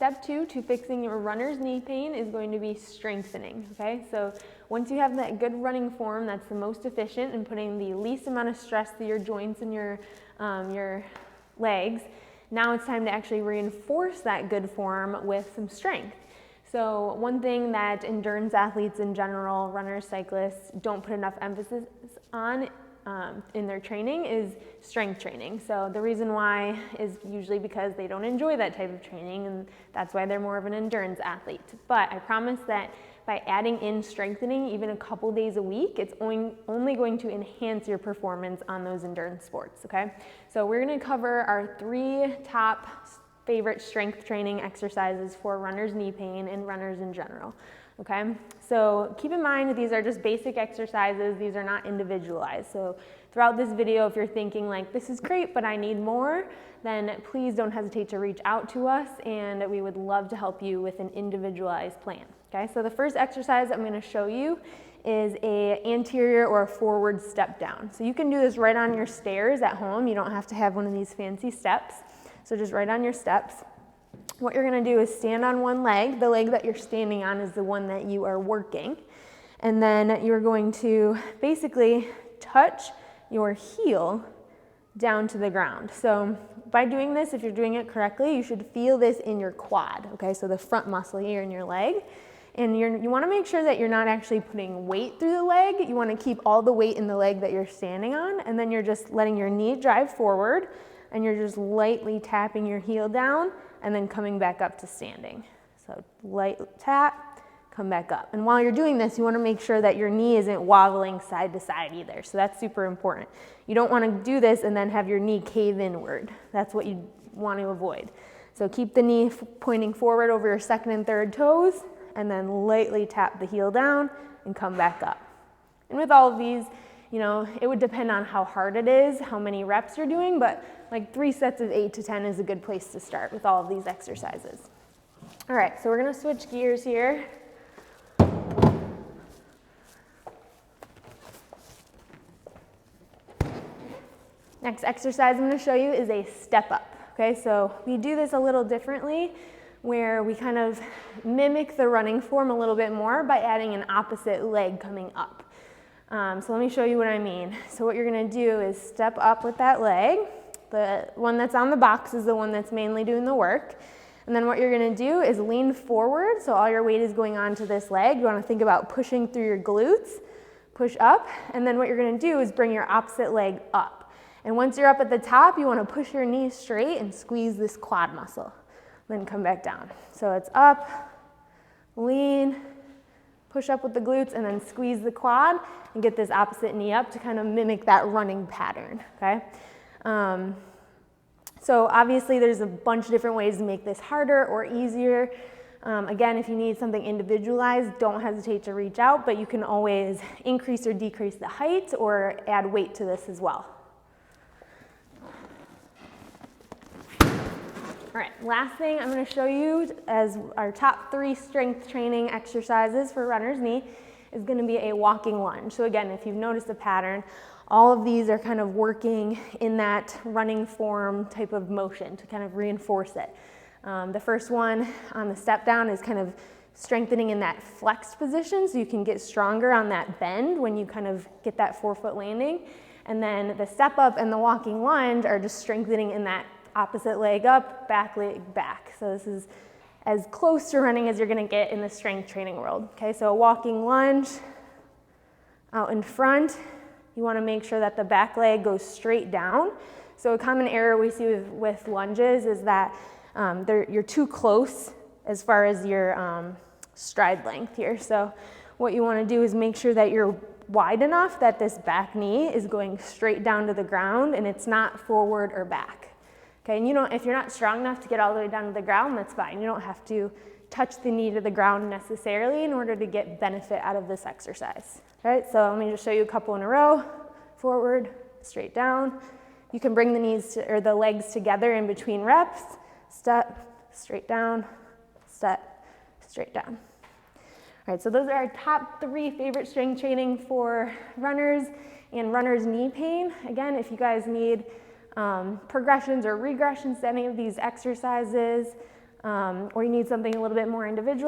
step 2 to fixing your runner's knee pain is going to be strengthening, okay? So once you have that good running form that's the most efficient in putting the least amount of stress to your joints and your legs, now it's time to actually reinforce that good form with some strength. So one thing that endurance athletes in general, runners, cyclists, don't put enough emphasis on in their training is strength training. So the reason why is usually because they don't enjoy that type of training, and that's why they're more of an endurance athlete. But I promise that by adding in strengthening even a couple days a week, it's only going to enhance your performance on those endurance sports, okay? So we're gonna cover our 3 top favorite strength training exercises for runners' knee pain and runners in general. Okay, so keep in mind that these are just basic exercises. These are not individualized. So throughout this video, if you're thinking like, this is great, but I need more, then please don't hesitate to reach out to us, and we would love to help you with an individualized plan. Okay, so the first exercise I'm going to show you is a anterior or a forward step down. So you can do this right on your stairs at home. You don't have to have one of these fancy steps. So just right on your steps. What you're going to do is stand on one leg. The leg that you're standing on is the one that you are working. And then you're going to basically touch your heel down to the ground. So by doing this, if you're doing it correctly, you should feel this in your quad, okay? So the front muscle here in your leg. And you want to make sure that you're not actually putting weight through the leg. You want to keep all the weight in the leg that you're standing on, and then you're just letting your knee drive forward, and you're just lightly tapping your heel down and then coming back up to standing. So light tap, come back up. And while you're doing this, you want to make sure that your knee isn't wobbling side to side either. So that's super important. You don't want to do this and then have your knee cave inward. That's what you want to avoid. So keep the knee pointing forward over your second and third toes, and then lightly tap the heel down and come back up. And with all of these, you know, it would depend on how hard it is, how many reps you're doing, but like 3 sets of 8 to 10 is a good place to start with all of these exercises. All right, so we're gonna switch gears here. Next exercise I'm gonna show you is a step up. Okay, so we do this a little differently, where we kind of mimic the running form a little bit more by adding an opposite leg coming up. So let me show you what I mean. So what you're gonna do is step up with that leg. The one that's on the box is the one that's mainly doing the work. And then what you're gonna do is lean forward, so all your weight is going onto this leg. You wanna think about pushing through your glutes, push up, and then what you're gonna do is bring your opposite leg up. And once you're up at the top, you wanna push your knees straight and squeeze this quad muscle. Then come back down. So it's up, lean, push up with the glutes, and then squeeze the quad and get this opposite knee up to kind of mimic that running pattern, okay? So obviously there's a bunch of different ways to make this harder or easier. Again, if you need something individualized, don't hesitate to reach out, but you can always increase or decrease the height or add weight to this as well. All right, last thing I'm going to show you as our top 3 strength training exercises for runner's knee is going to be a walking lunge. So again, if you've noticed a pattern, all of these are kind of working in that running form type of motion to kind of reinforce it. The first one on the step down is kind of strengthening in that flexed position so you can get stronger on that bend when you kind of get that forefoot landing. And then the step up and the walking lunge are just strengthening in that opposite leg up, back leg back. So this is as close to running as you're gonna get in the strength training world. Okay, so a walking lunge out in front. You wanna make sure that the back leg goes straight down. So a common error we see with lunges is that you're too close as far as your stride length here. So what you wanna do is make sure that you're wide enough that this back knee is going straight down to the ground and it's not forward or back. Okay, and if you're not strong enough to get all the way down to the ground, that's fine. You don't have to touch the knee to the ground necessarily in order to get benefit out of this exercise. All right, so let me just show you a couple in a row. Forward, straight down. You can bring the knees or the legs together in between reps. Step, straight down, step, straight down. All right, so those are our top 3 favorite strength training for runners and runners' knee pain. Again, if you guys need progressions or regressions to any of these exercises, or you need something a little bit more individual,